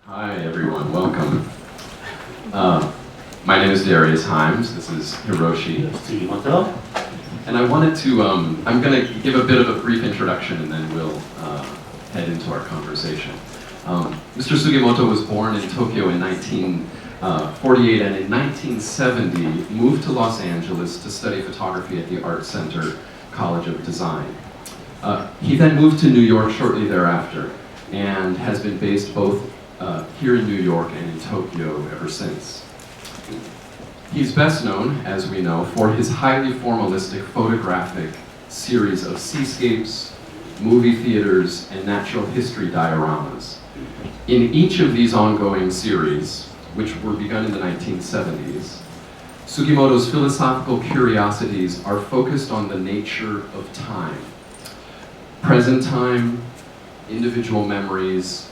Hi everyone, welcome. My name is Darius. This is Hiroshi. Sugimoto. And I wanted to, I'm going to give a bit of a brief introduction and then we'll head into our conversation. Mr. Sugimoto was born in Tokyo in 1948 and in 1970 moved to Los Angeles to study photography at the Art Center College of Design. He then moved to New York shortly thereafter and has been based both here in New York and in Tokyo ever since. He's best known, as we know, for his highly formalistic photographic series of seascapes, movie theaters, and natural history dioramas. In each of these ongoing series, which were begun in the 1970s, Sugimoto's philosophical curiosities are focused on the nature of time. Present time, individual memories,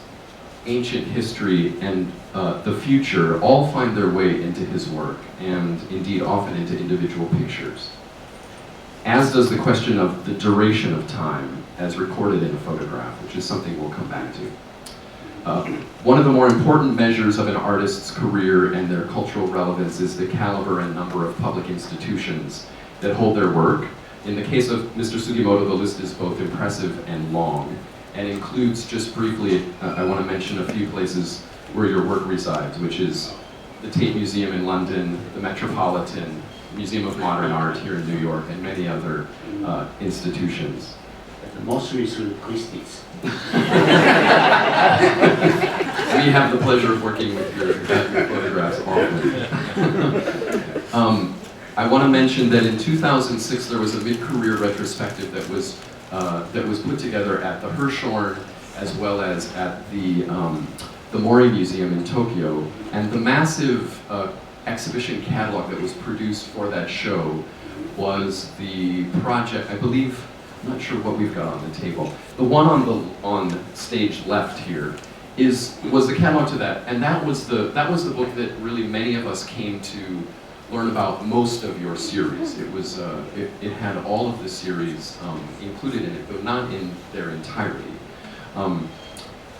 ancient history, and the future all find their way into his work, and indeed often into individual pictures. As does the question of the duration of time as recorded in a photograph, which is something we'll come back to. One of the more important measures of an artist's career and their cultural relevance is the caliber and number of public institutions that hold their work. In the case of Mr. Sugimoto, the list is both impressive and long, and includes, just briefly, I want to mention a few places where your work resides, which is the Tate Museum in London, the Metropolitan Museum of Modern Art here in New York, and many other institutions. The most recent Christie's. We have the pleasure of working with your photographs often. I want to mention that in 2006 there was a mid-career retrospective that was put together at the Hirshhorn as well as at the Mori Museum in Tokyo, and the massive exhibition catalog that was produced for that show was the project, I believe, I'm not sure what we've got on the table. The one on stage left here was the catalog to that, and that was the book that really many of us came to learn about most of your series. It was it had all of the series included in it, but not in their entirety.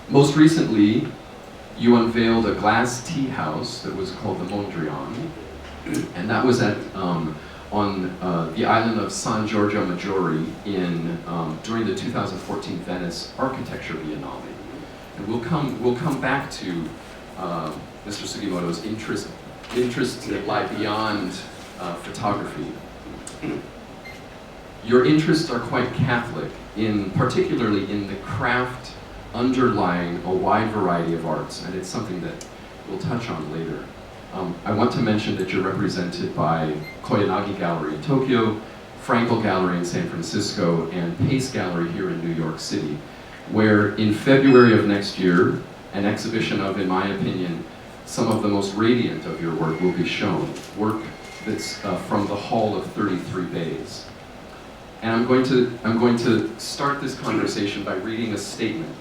Most recently, you unveiled a glass tea house that was called the Mondrian, and that was at on the island of San Giorgio Maggiore during the 2014 Venice Architecture Biennale. And we'll come back to Mr. Sugimoto's interests that lie beyond photography. Your interests are quite Catholic, particularly in the craft underlying a wide variety of arts, and it's something that we'll touch on later. I want to mention that you're represented by Koyanagi Gallery in Tokyo, Frankel Gallery in San Francisco, and Pace Gallery here in New York City, where in February of next year, an exhibition of, in my opinion, some of the most radiant of your work will be shown, work that's from the Hall of 33 Bays. And I'm going to start this conversation by reading a statement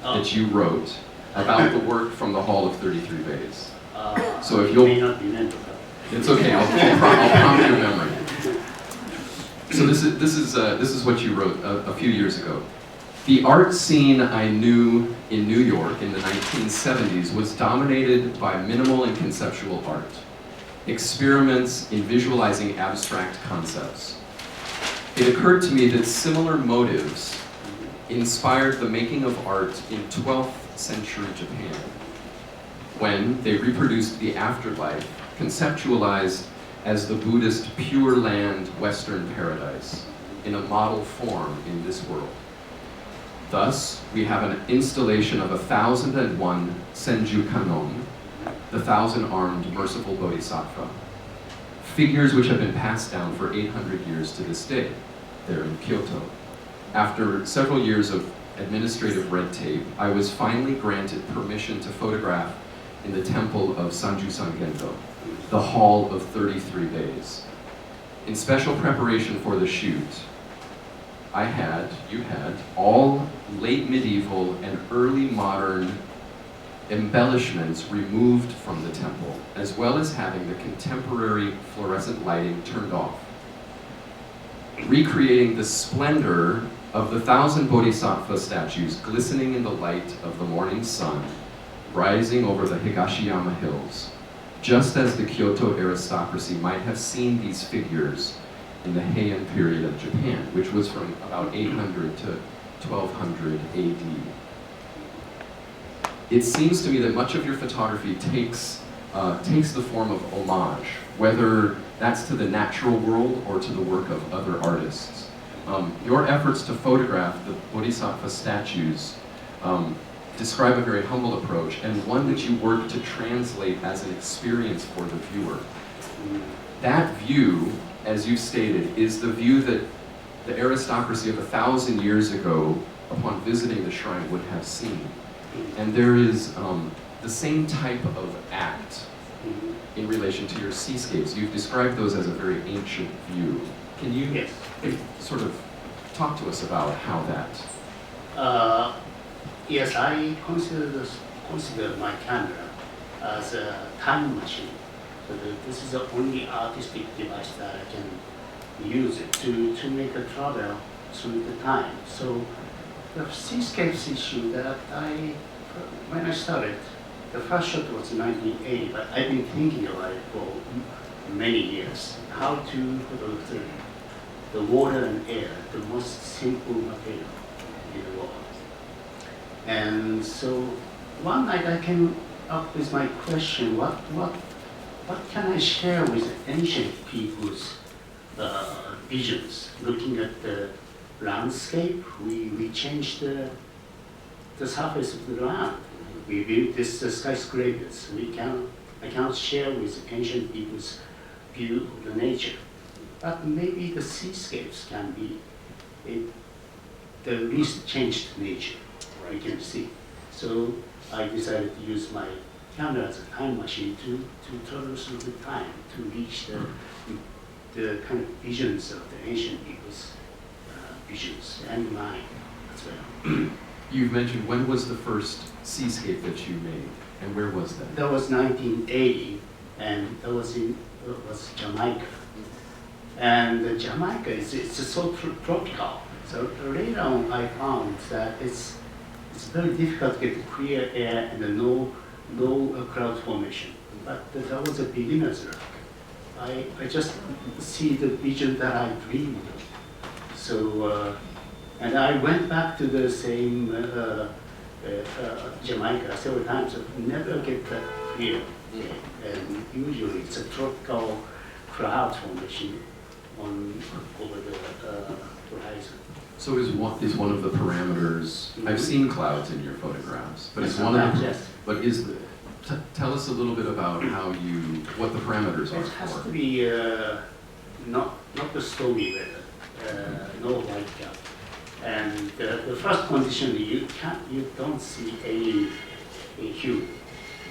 that you wrote about the work from the Hall of 33 Bays. So if you'll, may not remember that. It's okay. I'll prompt your memory. So this is what you wrote a few years ago. The art scene I knew in New York in the 1970s was dominated by minimal and conceptual art, experiments in visualizing abstract concepts. It occurred to me that similar motives inspired the making of art in 12th century Japan, when they reproduced the afterlife, conceptualized as the Buddhist Pure Land Western Paradise, in a model form in this world. Thus, we have an installation of 1001 Senju Kanon, the 1,000-armed merciful bodhisattva, figures which have been passed down for 800 years to this day. They're in Kyoto. After several years of administrative red tape, I was finally granted permission to photograph in the temple of Sanju Sangento, the Hall of 33 Bays. In special preparation for the shoot, you had all late medieval and early modern embellishments removed from the temple, as well as having the contemporary fluorescent lighting turned off, recreating the splendor of the 1,000 bodhisattva statues glistening in the light of the morning sun. rising over the Higashiyama hills, just as the Kyoto aristocracy might have seen these figures in the Heian period of Japan, which was from about 800 to 1200 AD. It seems to me that much of your photography takes the form of homage, whether that's to the natural world or to the work of other artists. Your efforts to photograph the Bodhisattva statues describe a very humble approach, and one that you work to translate as an experience for the viewer. That view, as you stated, is the view that the aristocracy of 1,000 years ago, upon visiting the shrine, would have seen. And there is the same type of act in relation to your seascapes. You've described those as a very ancient view. Can you Yes. sort of talk to us about how that? Yes, I consider my camera as a time machine. So this is the only artistic device that I can use it to make a travel through the time. So the seascapes issue that when I started, the first shot was 1980, but I've been thinking about it for many years. How to photograph the water and air, the most simple material in the world. And so one night I came up with my question: what can I share with ancient people's visions? Looking at the landscape, we changed the surface of the land. We built these skyscrapers. I cannot share with ancient people's view of the nature. But maybe the seascapes can be the least changed nature we can see. So I decided to use my camera as a time machine to travel through the time, to reach the kind of visions of the ancient people's visions and mine as well. You've mentioned, when was the first seascape that you made, and where was that? That was 1980, and that was Jamaica. And Jamaica is so tropical. So later on, I found that it's very difficult to get clear air and no cloud formation. But that was a beginner's luck. I just see the vision that I dreamed of. So, and I went back to the same Jamaica several times, but never get that clear. And usually it's a tropical cloud formation over the horizon. So is one of the parameters? I've seen clouds in your photographs, but is one of the, Yes. but is the, tell us a little bit about what the parameters are It has for. to be not the stormy weather, no white cloud. And the first condition, you don't see any human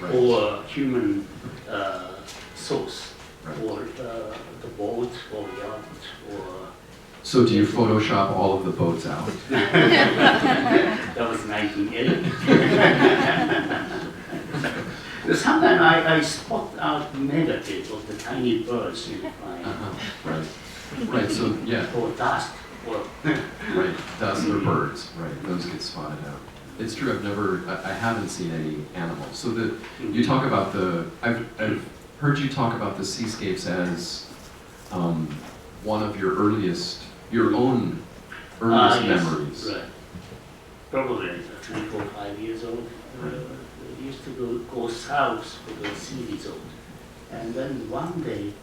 Right. or human source, Right. or the boat or yacht or. So do you Photoshop all of the boats out? That was 1980. Sometimes I spot out negative of the tiny birds in the flying. Right. Right. So yeah. Or dust. Or Right. Dust or birds. Right. Those get spotted out. It's true. I haven't seen any animals. So you talk about I've heard you talk about the seascapes as one of your own earliest yes, memories. Right. Probably 3, 4, 5 years old. We used to go south for the sea resort. And then one day,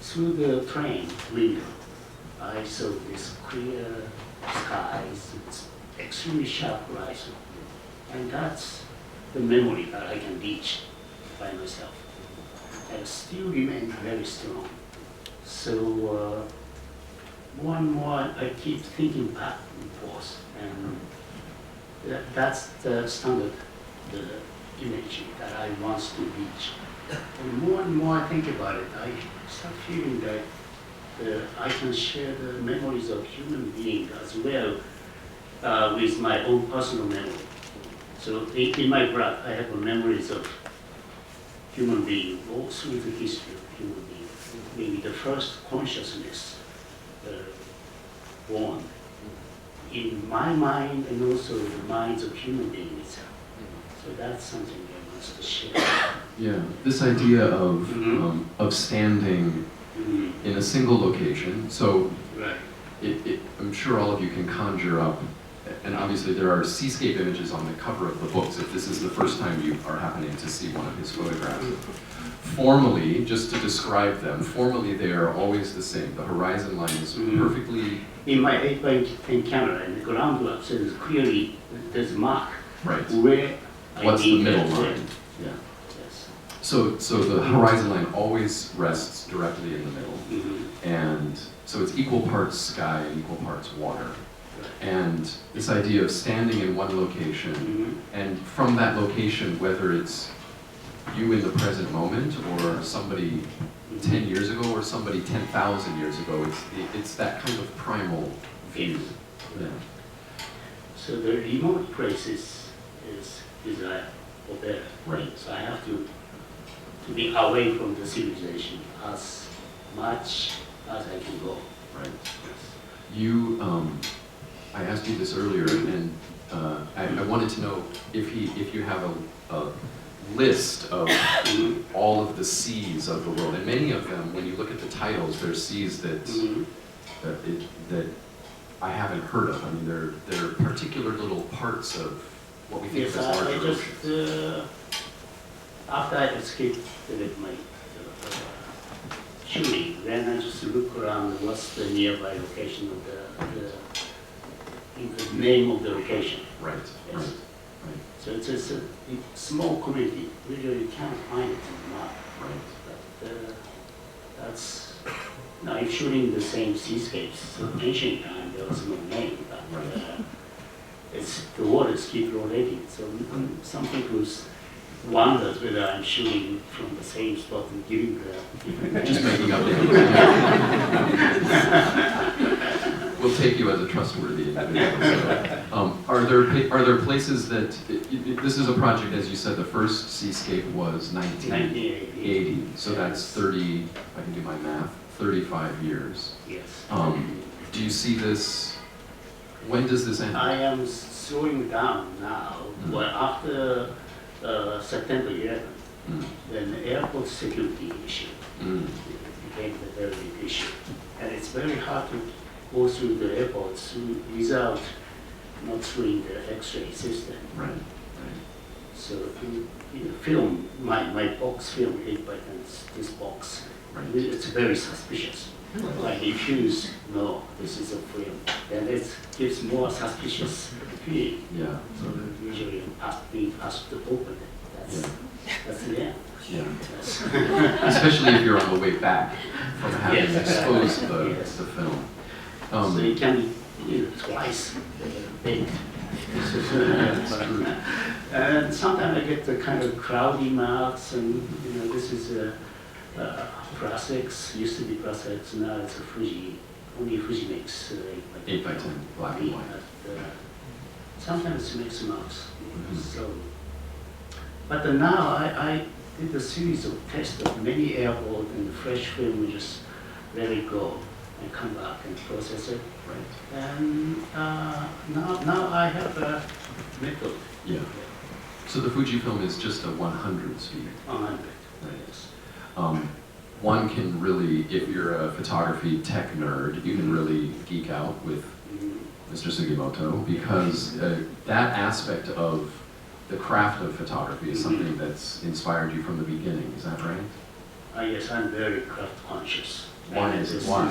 through the train window, I saw this clear skies, it's extremely sharp horizon. And that's the memory that I can reach by myself. And still remain very strong. So more and more I keep thinking back and forth, and that's the standard, the image that I want to reach. And more I think about it, I start feeling that I can share the memories of human beings as well with my own personal memory. So in my blood, I have memories of human beings all through the history of human beings. Maybe the first consciousness born in my mind and also the minds of human beings itself. So that's something I wants to share. Yeah, this idea of Mhm. of standing Mhm. in a single location. So Right. I'm sure all of you can conjure up, and obviously there are seascape images on the cover of the books if this is the first time you are happening to see one of his photographs. Formally, just to describe them, formally they are always the same. The horizon line is perfectly In my 8x10 camera, in the ground up says clearly there's a mark right. where What's I the need middle that. line? Yeah. Yes. So the horizon line always rests directly in the middle. Mm-hmm. And so it's equal parts sky and equal parts water. Right. And this idea of standing in one location, Mm-hmm. and from that location, whether it's you in the present moment or somebody 10 years ago or somebody 10,000 years ago, it's that kind of primal view. Yeah. So the remote places is or there. Right. So I have to be away from the civilization as much as I can go. Right. You, I asked you this earlier, and I wanted to know if you have a list of all of the seas of the world, and many of them, when you look at the titles, they're seas that that I haven't heard of. I mean, they're particular little parts of what we think Yes, of as larger I just oceans. after I escaped with my shooting, then I just look around what's the nearby location of the name of the location. Right. Yes. Right. Right. So it's just a small community. Really, you can't find it in the map. Right. But that's no, I'm shooting the same seascapes. So ancient time there was no name, but it's the waters keep rotating. So some people wonders whether I'm shooting from the same spot and giving the different names. Just making up names. We'll take you as a trustworthy individual. So, are there places that this is a project, as you said, the first seascape was 1980. So that's 30. I can do my math. 35 years. Yes. Do you see this? When does this end? I am slowing down now. Well, after September 11, then the airport security issue became a very big issue. And it's very hard to go through the airports without not through the X-ray system. Right. Right. So film, my box film 8x10, this box, Right. it's very suspicious. I refuse, no, this is a film. Then it gives more suspicious feeling. Yeah. So usually being asked to open it. That's the end. Yeah. Yes. Especially if you're on the way back from having Yes. exposed the, Yes. the film. So it can be twice big. That's true. And sometimes I get the kind of cloudy marks, and this is Plus, used to be Plus, now it's a Fuji. Only Fuji makes 8x10, black and white. But, sometimes it makes marks. Mhm. So, but now I did a series of tests of many airports, and the fresh film just let it go and come back and process it. Right. And now I have a method. Yeah. So the Fujifilm is just a 100 speed. 100. Right. Yes. One can really, if you're a photography tech nerd, you can really geek out with Mr. Sugimoto, because that aspect of the craft of photography is something that's inspired you from the beginning. Is that right? Yes, I'm very craft conscious. Why is it? Why?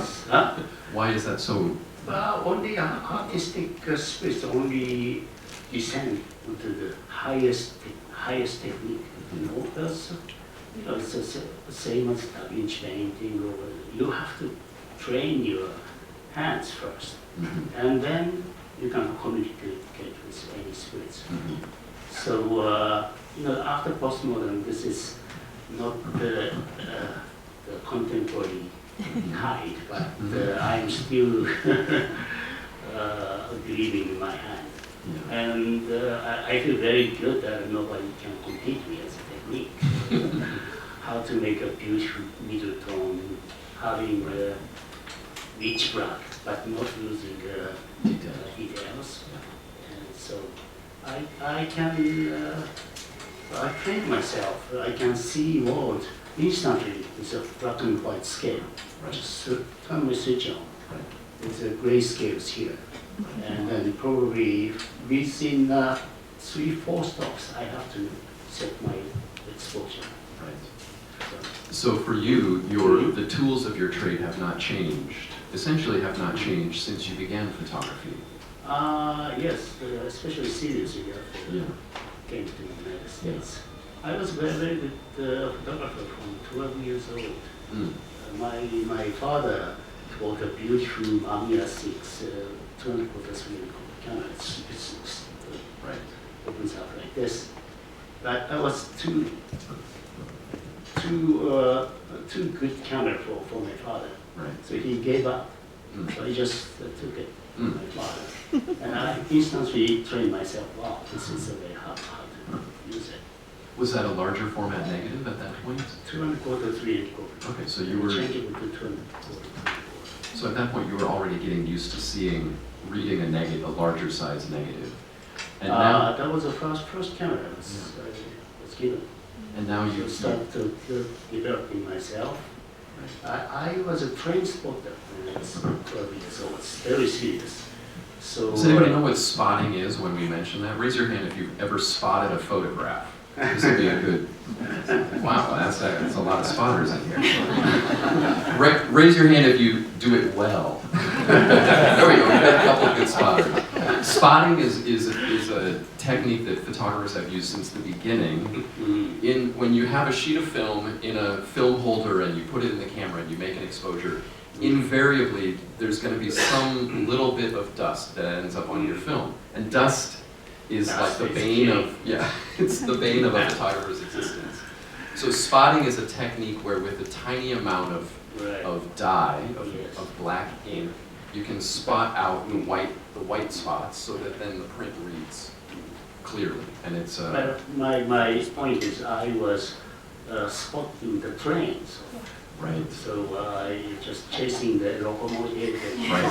Why is that so? Only artistic space only descend into the highest technique. That's, it's the same as Da Vinci painting. Or you have to train your hands first, and then you can communicate with any spirits. So after postmodern, this is not the contemporary kind, but I'm still believing in my hand. Yeah. And I feel very good that nobody can compete me as a technique. How to make a beautiful middle tone, having a rich black, but not losing details. And so I can I trained myself. I can see world instantly with a black and white scale. Right. Just turn my switch on. Right. It's a gray scales here. And then probably within 3-4 stops, I have to set my exposure. Right. So for you, the tools of your trade have not changed, essentially have not changed since you began photography. Yes, especially seriously after Yeah. came to the United States. I was very good photographer from 12 years old. Mm. My father bought a beautiful Mamiya 6 2.3 camera. It's Right. opens up like this. But I was too good camera for my father. Right. So he gave up. Mm. So I just took it from Mm. my father. And I instantly trained myself, wow, this is a way how to use it. Was that a larger format negative at that point? 2.25, 3.25. Okay, so you were, Changeable to 2.25. so at that point you were already getting used to reading a negative, a larger size negative. And now, That was the first camera I was given. and now I you started to developing myself. I was a train spotter when I was 12 years old. It's very serious. So, Does anybody know what spotting is when we mention that? Raise your hand if you've ever spotted a photograph. This would be a good, wow, that's a lot of spotters in here. Raise your hand if you do it well. There we go, we've got a couple of good spotters. Spotting is a technique that photographers have used since the beginning. When you have a sheet of film in a film holder and you put it in the camera and you make an exposure, invariably there's going to be some little bit of dust that ends up on your film. And dust is like the bane of, it's the bane of a photographer's existence. So spotting is a technique where with a tiny amount of dye, of black ink, you can spot out the white spots so that then the print reads clearly. And it's But my point is I was spotting the trains. right. So I just chasing the locomotive. Right.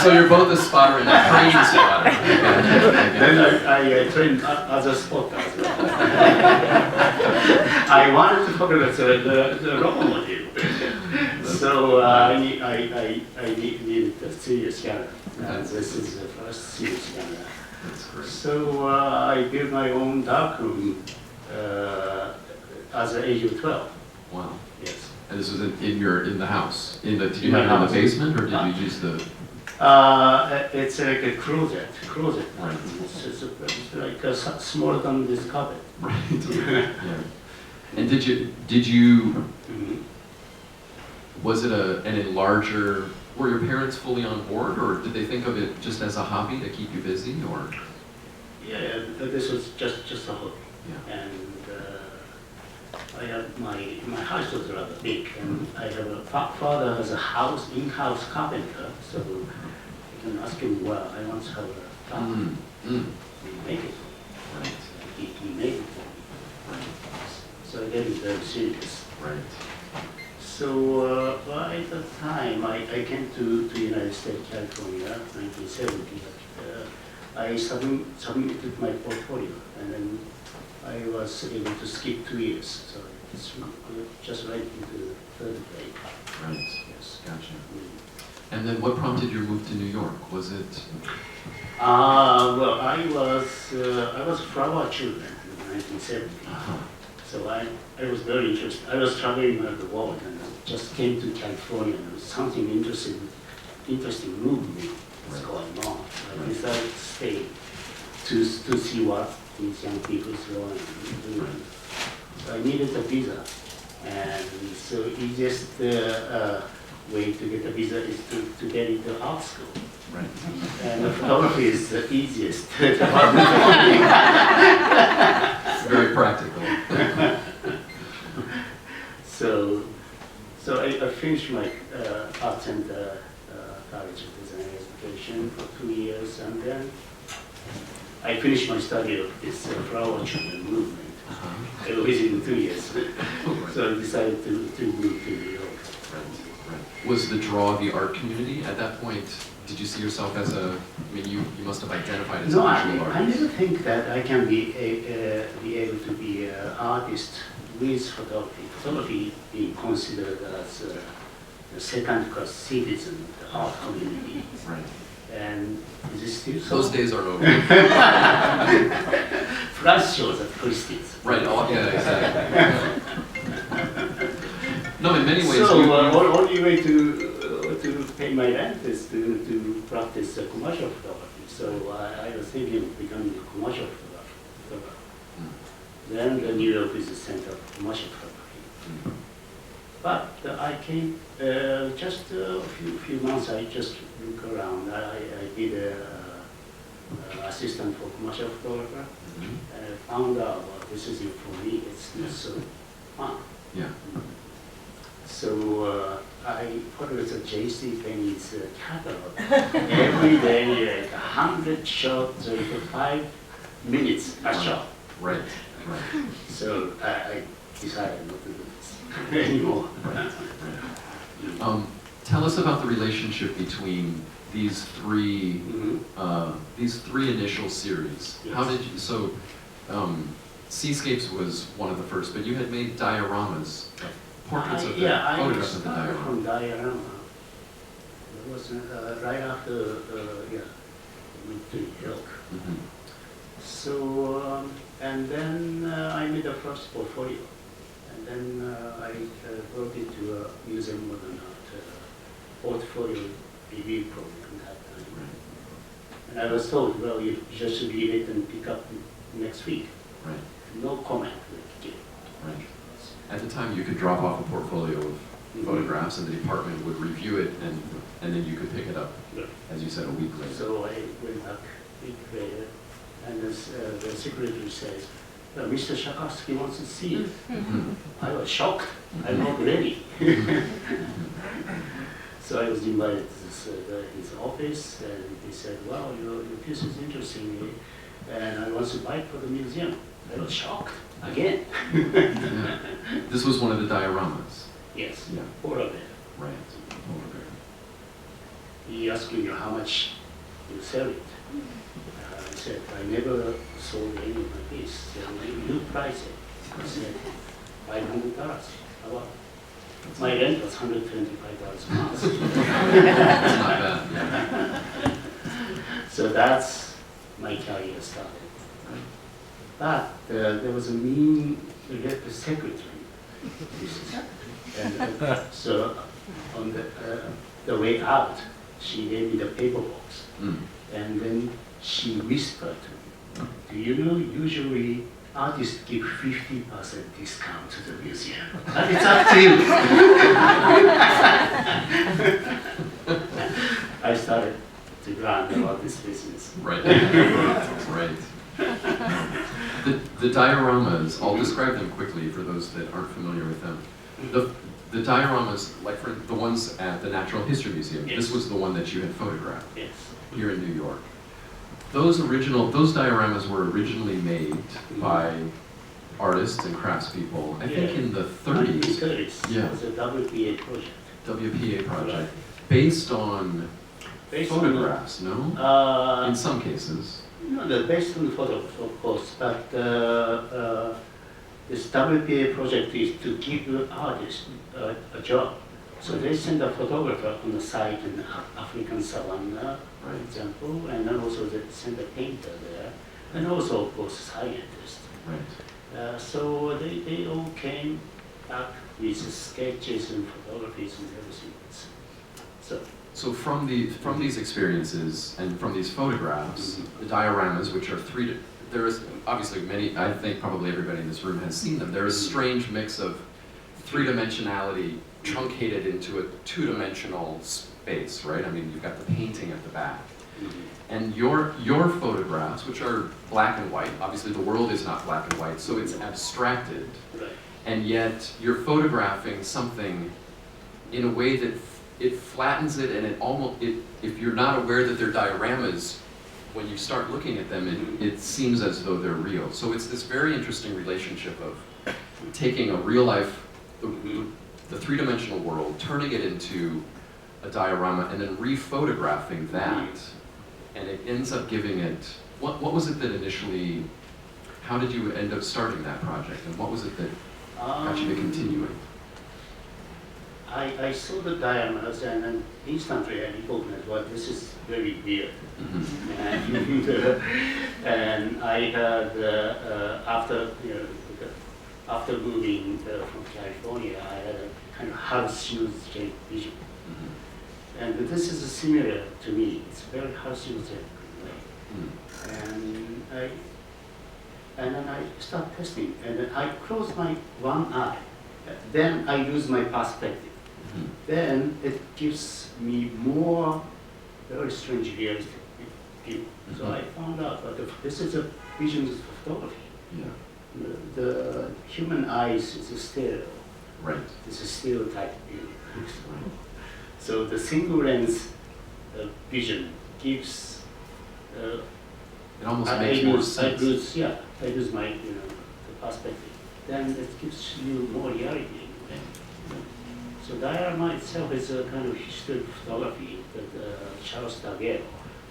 So you're both a spotter and a train spotter. Then I trained as a spotter as well. I wanted to photograph the locomotive. So I needed a serious camera. And this is the first serious camera. That's great. So I built my own darkroom as an age of 12. Wow. Yes. And this was in the house. Did you In my have it in house. the basement or did you use the? It's like a closet. Right. It's like smaller than this carpet. Right. Yeah. And did you? Was it a larger? Were your parents fully on board, or did they think of it just as a hobby to keep you busy, or? Yeah, this was just a hobby. Yeah. And I have my house was rather big, and I have a father has a in-house carpenter, so I can ask him, well, I want to have a farm. He make it for me. Right. He made it for me. Right. So I get it very serious. Right. So by the time I came to United States, California, 1970, I submitted my portfolio, and then I was able to skip 2 years. So it's just right into the 3rd grade. Right. Yes. Gotcha. And then what prompted your move to New York? Was it? Well, I was flower children in 1970. So I was very interested. I was traveling around the world and just came to California, and something interesting moved me. What's going on? I decided to stay to see what these young people is going to do. So I needed a visa, and so easiest way to get a visa is to get into art school. Right. And photography is the easiest. Very practical. So I finished my art center college of design education for 2 years, and then I finished my study of this flower children movement within 2 years. So I decided to move to New York. Right. was the draw of the art community at that point? Did you see yourself as a, I mean, you must have identified as No, a I visual artist. never think that I can be able to be an artist with photography. Photography being considered as a second-class citizen of the art community. Right. And is it still so? Those days are over. Flash shows at Christie's. Right, yeah, exactly. No, in many ways. So, only way to pay my rent is to practice commercial photography. So, I was thinking of becoming a commercial photographer. Then New York is the center of commercial photography. But I came just a few months. I just look around. I did a assistant for commercial photographer, and I found out, well, this isn't for me. It's not so fun. Yeah. So I followed the J.C. Penney's catalog every day, like 100 shots, 5 minutes a shot. Right, right. So I decided not to do this anymore. Tell us about the relationship between these three initial series. Yes. How did you? So, Seascapes was one of the first, but you had made dioramas, portraits of the photographs of the I started diorama. from diorama. It was right after went to New York. So and then I made a first portfolio. And then I brought it to a museum modern art portfolio review program that time. Right. And I was told, well, you just read it and pick up next week. Right. No comment would give. Right. At the time, you could drop off a portfolio of photographs, and the department would review it, and then you could pick it up, Yeah. as you said, a week later. So I went back a week later, and the secretary says, Mr. Shakowski wants to see it. I was shocked. I'm not ready. So I was invited to his office, and he said, well, your piece is interesting, and I want to buy it for the museum. I was shocked again. Yeah. This was one of the dioramas. Yes, Yeah. polar bear. Right. Polar bear. He asked me how much you sell it. I said, I never sold any of my piece. So you price it. I said, $500. How about? My rent was $125 a month. That's not bad. So that's my career started. But there was a mean secretary. And so on the way out, she gave me the paper box. And then she whispered to me, do you know usually artists give 50% discount to the museum? But it's up to you. I started to learn about this business. Right. Right. The dioramas, I'll describe them quickly for those that aren't familiar with them. The dioramas, like for the ones at the Natural History Museum, Yes. this was the one that you had photographed Yes. here in New York. Those dioramas were originally made by artists and craftspeople, I think in the 30s. 30s. Yeah. It was a WPA project. WPA project, Right. based on Based photographs, no? On, In some cases. no, based on the photographs, of course, but this WPA project is to give the artist a job. So they send a photographer on the site in African savanna, for example, and then also they send a painter there, and also, of course, scientists. Right. So they all came back with sketches and photographies and everything. So from these experiences and from these photographs, the dioramas, which are there is obviously many, I think probably everybody in this room has seen them. They're a strange mix of three-dimensionality truncated into a two-dimensional space, right? I mean, you've got the painting at the back. And your photographs, which are black and white, obviously the world is not black and white, so it's abstracted. Right. And yet you're photographing something in a way that it flattens it, and if you're not aware that they're dioramas, when you start looking at them, it seems as though they're real. So it's this very interesting relationship of taking a real life, the three-dimensional world, turning it into a diorama, and then re-photographing that, and it ends up giving it, what was it that initially, how did you end up starting that project, and what was it that got you to continuing? I saw the dioramas and then instantly I recognized, well, this is very weird. And I had, after moving from California, I had a kind of hallucinogenic vision. And this is similar to me. It's very hallucinogenic. And then I start testing, and then I close my one eye. Then I use my perspective. Then it gives me more very strange realistic view. So I found out that this is a vision of photography. Yeah. The human eyes is a stereo. Right. It's a stereotype view. So the single lens vision gives. It almost makes more sense. I use my the perspective. Then it gives you more reality. So diorama itself is a kind of history of photography that Charles Daguerre,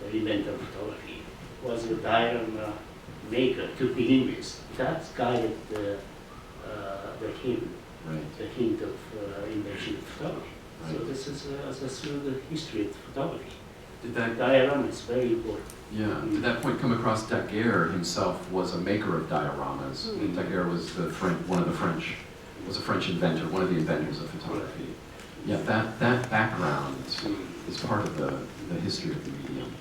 the inventor of photography, was a diorama maker to begin with. That guided the hint of invention of photography. Right. So this is through the history of photography. Did that diorama is very important. Yeah. Did that point come across? Daguerre himself was a maker of dioramas. Daguerre was was a French inventor, one of the inventors of photography. Yeah, that background is part of the history of the medium.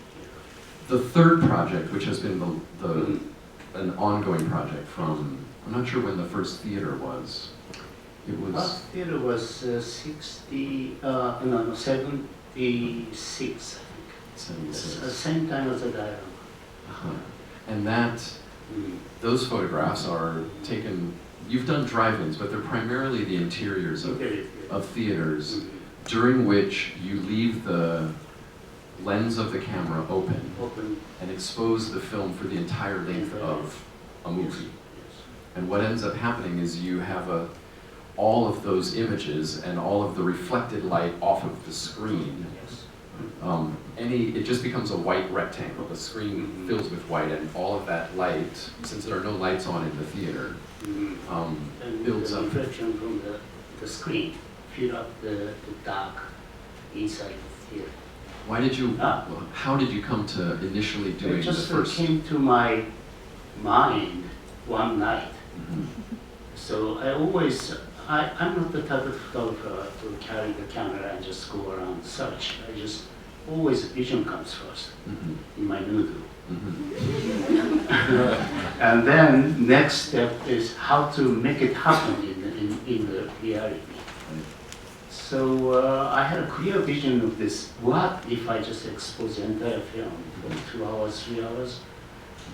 The third project, which has been an ongoing project from, I'm not sure when the first theater was. It was. First theater was 76, I think. 76. Same time as the diorama. And those photographs are taken. You've done drive-ins, but they're primarily the interiors of theaters, during which you leave the lens of the camera open and expose the film for the entire length of a movie. Yes. And what ends up happening is you have all of those images and all of the reflected light off of the screen. Yes. It just becomes a white rectangle. The screen fills with white, and all of that light, since there are no lights on in the theater, builds up. The reflection from the screen fill up the dark inside the theater. How did you come to initially doing it just the first? came to my mind one night. So I'm not the type of photographer to carry the camera and just go around search. Always vision comes first in my noodle. And then next step is how to make it happen in the reality. So I had a clear vision of this. What if I just expose the entire film for 2 hours, 3 hours?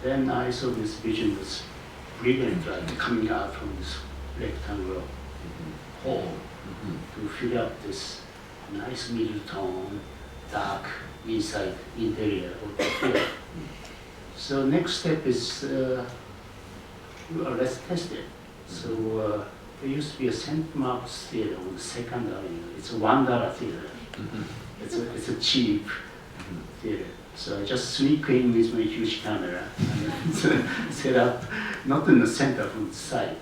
Then I saw this vision was brilliant light coming out from this rectangular hole to fill up this nice middle tone, dark inside interior of the film. So next step is let's test it. So there used to be a St. Mark's theater on the Second Avenue. It's a $1 theater. It's a cheap theater. So I just sneak in with my huge camera and set up, not in the center, from the side,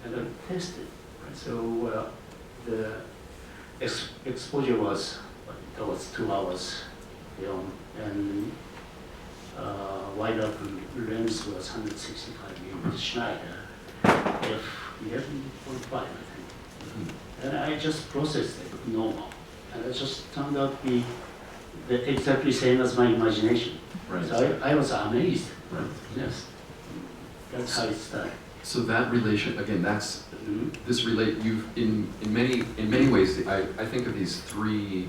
and then test it. So the exposure was 2 hours film, and wide open lens was 165mm Schneider f11.5, I think. And I just processed it normal, and it just turned out to be exactly same as my imagination. Right. So I was amazed. Right. Yes. That's how it started. So that relation, again, that's this relate. You've in many ways. I think of these three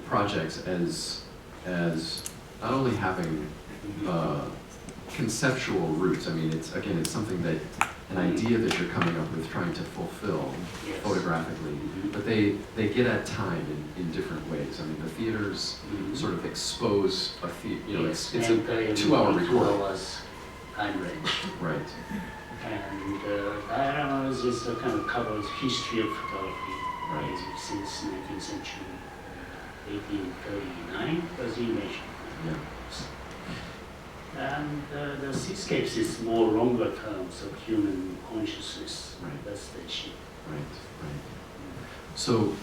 projects as not only having conceptual roots. I mean, it's something that an idea that you're coming up with, trying to fulfill photographically, but they get at time in different ways. I mean, the theaters sort of expose a it's a 2-hour recording. 2 hours time range. Right. And dioramas is a kind of covers history of photography, Right. since 19th century, 1839 was image. Yeah. And the seascapes is more longer terms of human consciousness. Right. That's the issue. Right. Right. So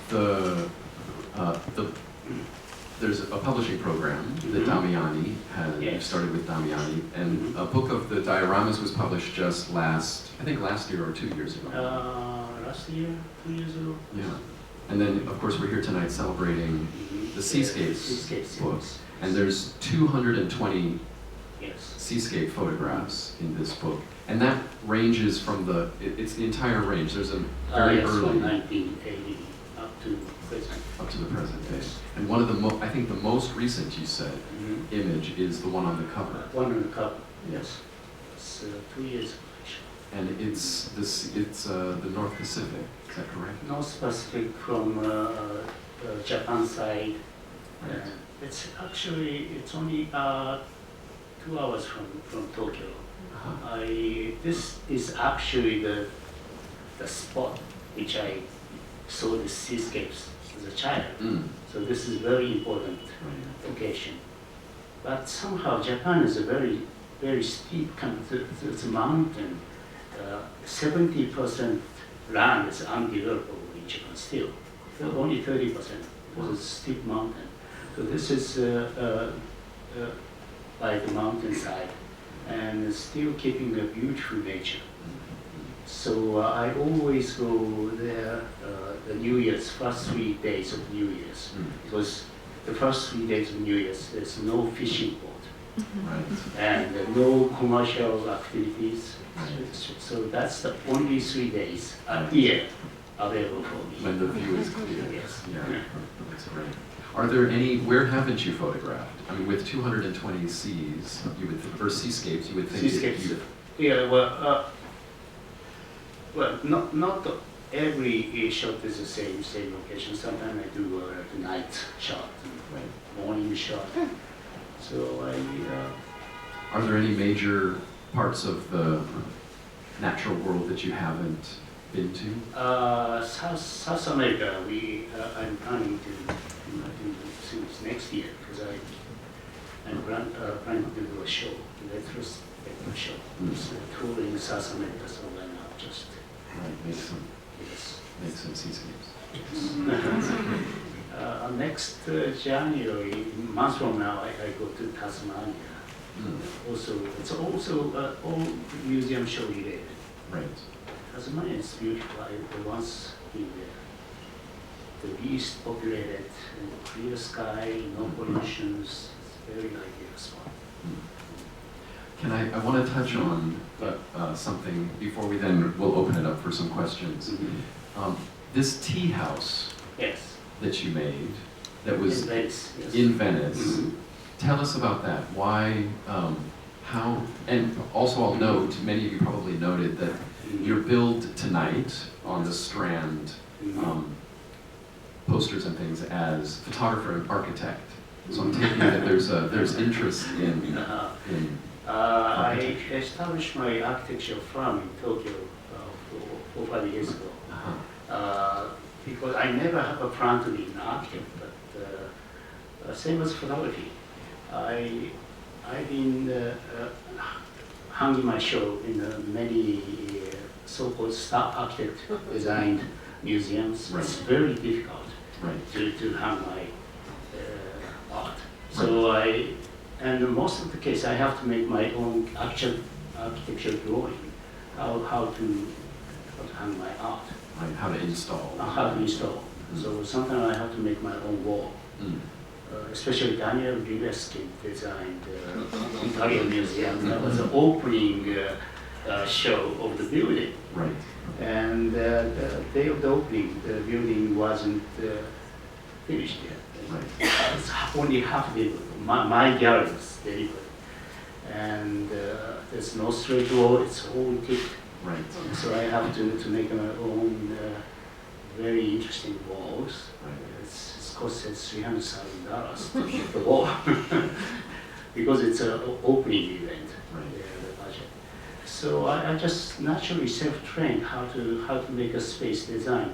there's a publishing program that Damiani has. You Yes. started with Damiani, and a book of the dioramas was published just last year or 2 years ago. Last year, 2 years ago. Yeah. And then, of course, we're here tonight celebrating the Seascapes Seascapes, book. yes. And there's 220 Yes. seascape photographs in this book. And that ranges from it's the entire range. There's a very Yes, early from 1980 up to present. up to the present day. Yes. And one of the I think the most recent, you said, Mhm. image is the one on the cover. One on the cover, yes. It's 2 years ago, actually. And it's the North Pacific, is that correct? North Pacific from Japan side. Right. It's only 2 hours from Tokyo. Uh-huh. This is actually the spot which I saw the seascapes as a child. Mm. So this is very important Right. location. But somehow Japan is a very, very steep it's a mountain. 70% land is undevelopable in Japan still. Only 30% because it's a steep mountain. So this is by the mountainside and still keeping a beautiful nature. So I always go there the New Year's, first 3 days of New Year's, because the first 3 days of New Year's there's no fishing boat Right. and no commercial activities. Right. So that's the only 3 days a year available for me. When the view is clear. Yes. Yeah, that's great. Are there where haven't you photographed? I mean, with 220 seas, or seascapes, you would think. Seascapes. Yeah, well, not every shot is the same location. Sometimes I do a night shot, Right. morning shot. So Are there any major parts of the natural world that you haven't been to? South America, I'm planning to do since next year because I'm planning to do a show, retro show. It's touring South America, so why not just Right, yes. make some seascapes. Next January, month from now, I go to Tasmania. Mm. It's also all museum show related. Right. Tasmania is beautiful. I once been there. The least populated, and clear sky, no pollutions. It's very ideal spot. I want to touch on something before we'll open it up for some questions. This tea house Yes. that you made, that was In Venice. Yes. in Venice. Mhm. Tell us about that. Why, how, and also I'll note, many of you probably noted that your build tonight on the Strand posters and things as photographer and architect. So I'm taking it that there's interest in I established my architecture firm in Tokyo 4 or 5 years ago. Because I never have a plan to be an architect, but same as photography. I've been hanging my show in many so-called star architect designed museums. Right. It's very difficult Right. to hang my art. So and most of the case I have to make my own actual architecture drawing, how to hang my art. Right. How to install. How to install. So sometimes I have to make my own wall. Especially Darius designed Ontario Museum. That was the opening show of the building. Right. And the day of the opening, the building wasn't finished yet. Right. It's only half built. My gallery was delivered. And there's no straight wall, it's all tipped. Right. So I have to make my own very interesting walls. Right. It costs $300,000 to make the wall because it's an opening event. Right. The budget. So I just naturally self-trained how to make a space design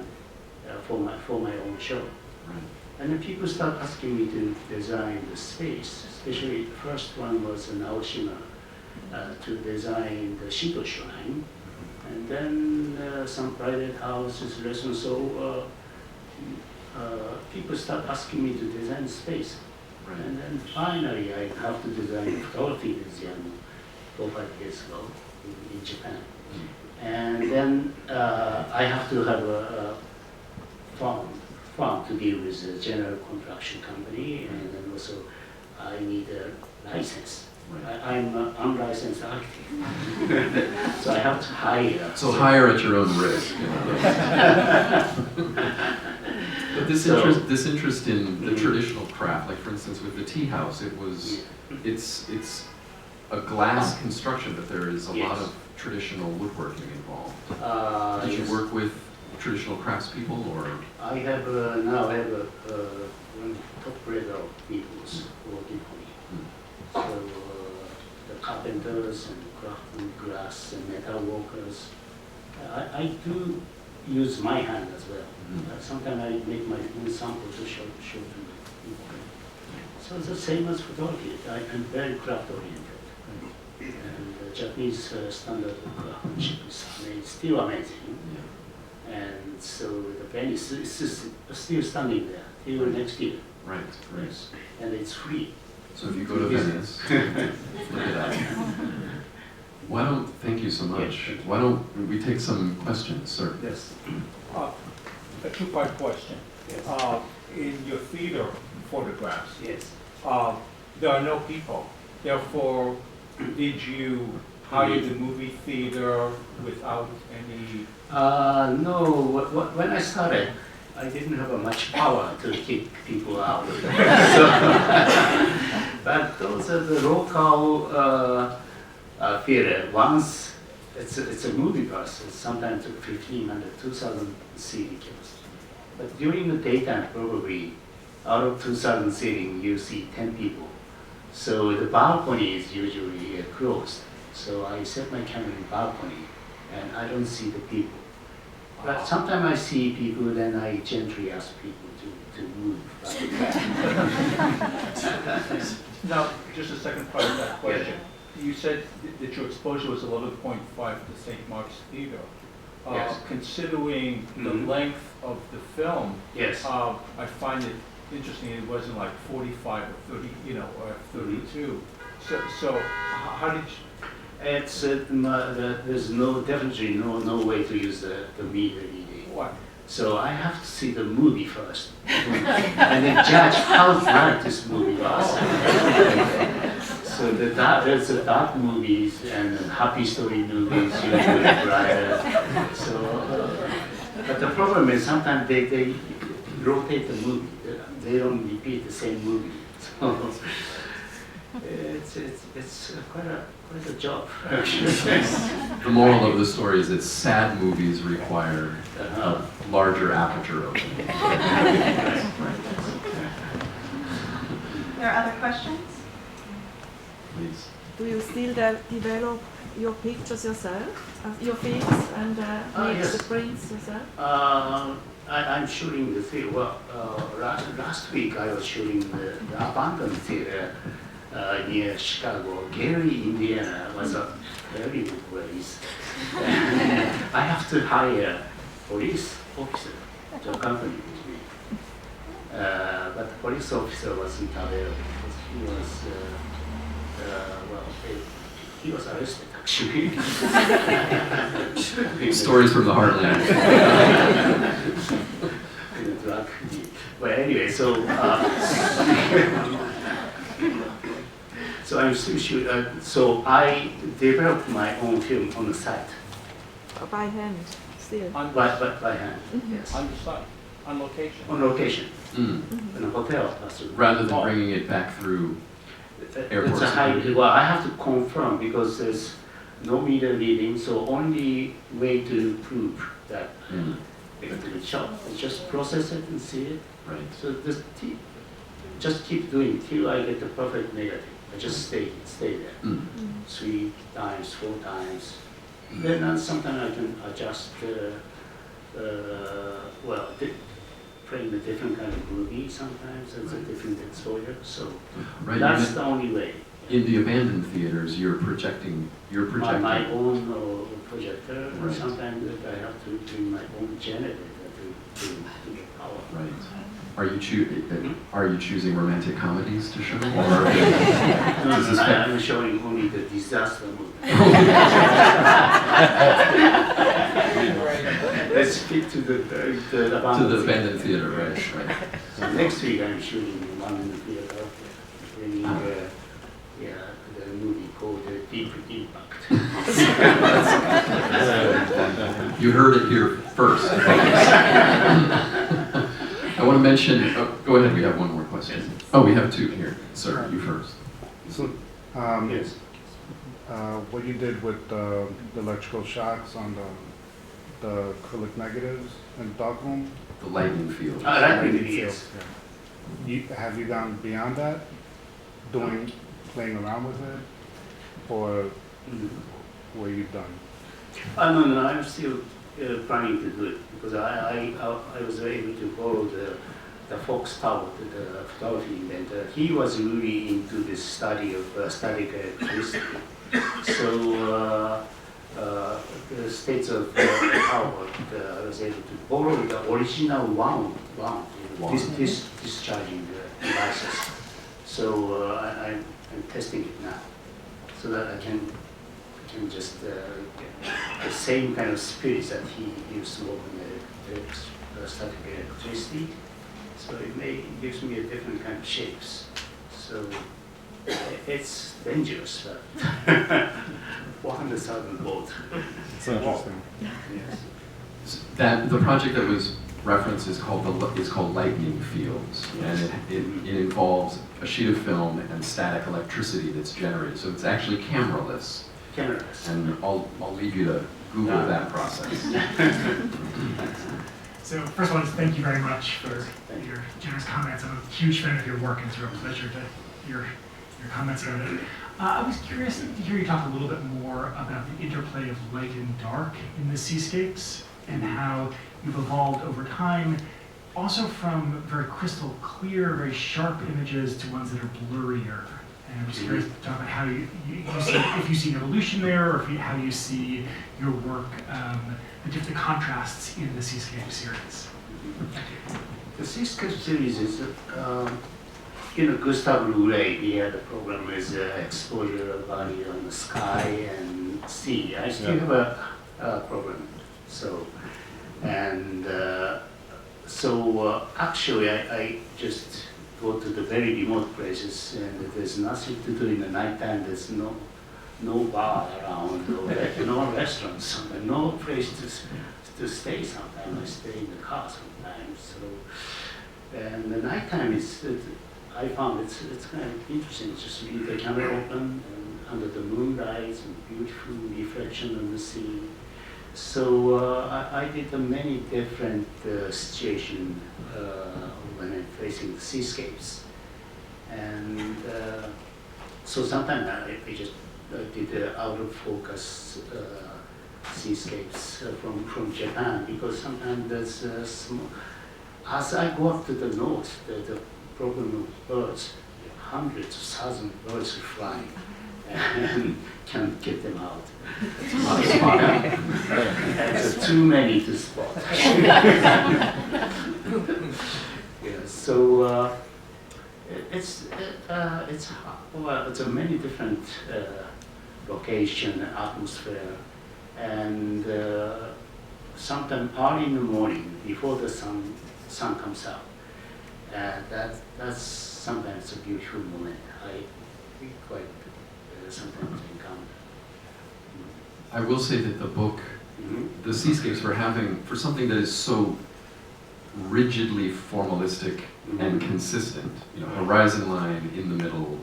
for my own show. Right. And then people start asking me to design the space, especially the first one was in Aoshima to design the Shido shrine, and then some private houses, restaurants. So people start asking me to design space. Right. And then finally I have to design a photography museum 4-5 years ago in Japan. And then I have to have a firm to deal with a general construction company, and then also I need a license. Right. I'm an unlicensed architect, so I have to hire. So hire at your own risk. You know? But this interest in the traditional craft, like for instance with the tea house, it's a glass construction, but there is a lot of traditional woodworking involved. Did you work with traditional craftspeople, or? I have now I have one top level people working for me. So the carpenters and craftsmen, glass and metal workers. I do use my hand as well. Sometimes I make my own sample to show to people. So it's the same as photography. I'm very craft oriented. And the Japanese standard of craftsmanship is still amazing. And so the Venice is still standing there till next year. Right, right. Yes. And it's free. So if you go to Venice, look it up. Thank you so much. Yes. Why don't we take some questions, sir? Yes. A two-part question. Yes. In your theater photographs, Yes. there are no people. Therefore, did you hire the movie theater without any? No. When I started, I didn't have much power to kick people out. But those are the local theater. Once it's a movie bus. It's sometimes 1,500, 2,000 seating capacity. But during the daytime, probably out of 2,000 seating, you see 10 people. So the balcony is usually closed. So I set my camera in the balcony, and I don't see the people. But sometimes I see people, then I gently ask people to move. Now, just a second part of that question. You said that your exposure was 11.5 to St. Mark's Theater. Yes. Considering the length of the film, Yes. I find it interesting. It wasn't like 45 or 30, or 32. So how did you? It's there's definitely no way to use the media reading. What? So I have to see the movie first, and then judge how dark this movie was. So there's the dark movies and happy story movies usually brighter. So, but the problem is sometimes they rotate the movie. They don't repeat the same movie. So it's quite a job. The moral of the story is that sad movies require a larger aperture opening. There are other questions? Please. Do you still develop your pictures yourself, your films, and make Yes. the prints yourself? I'm shooting the theater. Well, last week I was shooting the abandoned theater near Chicago. Gary, Indiana was a very good place. I have to hire police officer to accompany me. But the police officer wasn't available because he was, he was arrested actually. Stories from the heartland. In a drug deal. Well, anyway, so so I'm still shooting. So I developed my own film on the site, By hand, still? by hand. Yes. On the site, on location. On location, Mm. in a hotel. Rather than bringing it back through airport It's a high, security. well, I have to confirm because there's no meter reading, so only way to prove that it's a good shot is just process it and see it. Right. So just keep doing till I get the perfect negative. I just stay there. Mm. 3 times, 4 times. Then sometimes I can adjust well, playing a different kind of movie sometimes, it's a different exposure, so Right. that's the only way. In the abandoned theaters, you're projecting. My own projector, Right. sometimes I have to bring my own generator to get power. Right. Are you choosing romantic comedies to show? Or I'm showing only the disaster movie. Let's fit to the to the abandoned theater, right? So next week I'm shooting one in the theater, bringing the movie called Deep Impact. You heard it here first. I want to mention. Go ahead. We have one more question. Oh, we have two here. Sir, you first. So, Yes. what you did with the electrical shocks on the acrylic negatives in darkroom? The lightning field. Yes. Have you gone beyond that? Playing around with it? Or were you done? No, I'm still planning to do it because I was able to follow the Fox Tower, the photography inventor. He was really into this study of static electricity. So the states of Harvard, I was able to borrow the original wound discharging devices. So I'm testing it now, so that I can just the same kind of spirits that he used to work in static electricity. So it gives me a different kind of shapes. So it's dangerous, but 100,000 volt. It's interesting. Yes. That the project that was referenced is called lightning fields, and it involves a sheet of film and static electricity that's generated. So it's actually cameraless. Cameras. And I'll leave you to Google that process. So first of all, just thank you very much for your generous comments. I'm a huge fan of your work, and it's a real pleasure to hear your comments about it. I was curious to hear you talk a little bit more about the interplay of light and dark in the seascapes and how you've evolved over time, also from very crystal clear, very sharp images to ones that are blurrier. And I'm just curious to talk about how you see, if you see an evolution there, or how you see your work, the contrasts in the Seascape series. The Seascape series is, Gustav Roulet, he had a program with exposure of body on the sky and sea. I still have a program. So, and actually I just go to the very remote places, and there's nothing to do in the nighttime. There's no bar around, no restaurants, no place to stay. Sometimes I stay in the car sometimes. So, and the nighttime I found it's kind of interesting. Just leave the camera open and under the moonlight and beautiful reflection on the sea. So I did many different situations when I'm facing the seascapes, and so sometimes I just did out of focus seascapes from Japan, because sometimes there's small. As I go up to the north, the problem of birds, hundreds of thousands of birds are flying, and can't get them out. It's hard to spot. There's too many to spot. Yeah, so it's a many different location, atmosphere, and sometime early in the morning before the sun comes out. That's sometimes a beautiful moment. I quite sometimes encounter. I will say that the book, the Seascapes, for something that is so rigidly formalistic and consistent, horizon line in the middle,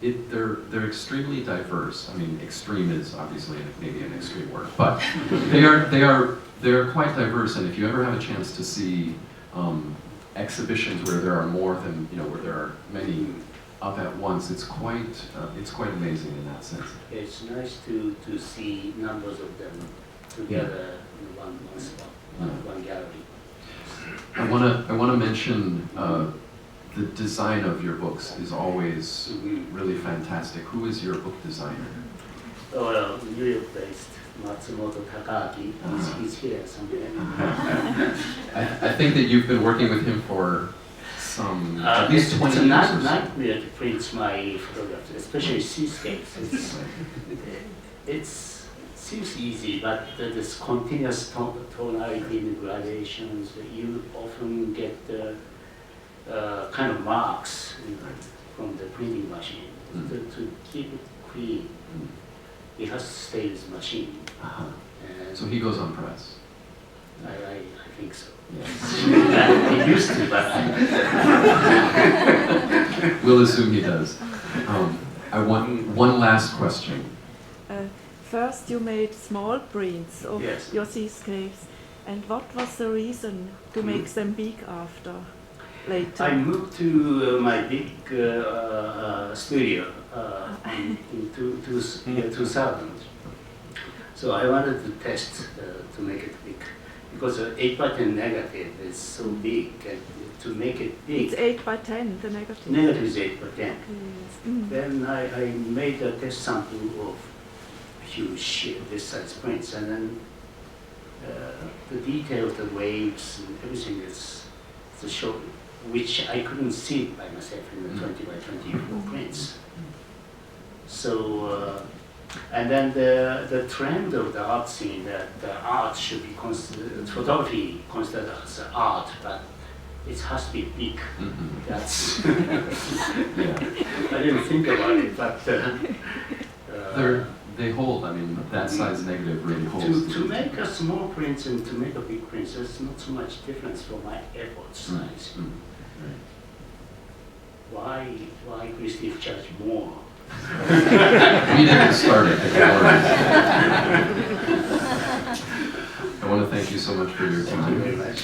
they're extremely diverse. I mean, extreme is obviously maybe an extreme word, but they are quite diverse. And if you ever have a chance to see exhibitions where there are more than where there are many up at once, it's quite amazing in that sense. It's nice to see numbers of them together in one spot. one gallery. I want to mention the design of your books is always really fantastic. Who is your book designer? Well, New York-based Matsumoto Takaki. He's here somewhere. I think that you've been working with him for some at least 20 it's years. a Or so. nightmare to print my photographs, especially seascapes. It seems easy, but this continuous tonality and gradations, you often get kind of marks from the printing machine. To keep it clean, it has to stay with the machine. And So he goes on press. I think so. Yes. It used to, but We'll assume he does. I want one last question. First, you made small prints of Yes. your seascapes, and what was the reason to make them big after, later? I moved to my big studio in year 2000. So I wanted to test to make it big, because 8 by 10 negative is so big, and to make it big, It's 8 by 10, the negative. negative is 8 by 10. Yes. Mm. Then I made a test sample of huge this size prints, and then the detail of the waves and everything is shown, which I couldn't see by myself in the 20 by 24 prints. So, and then the trend of the art scene, that the art should be considered, photography considered as art, but it has to be big. That's, I didn't think about it, but They hold. I mean, that size negative really holds. to make a small print and to make a big print, there's not so much difference for my effort size. Right. Why Christie charge more? We didn't start it. I want to thank you so much for your Thank you very time. much.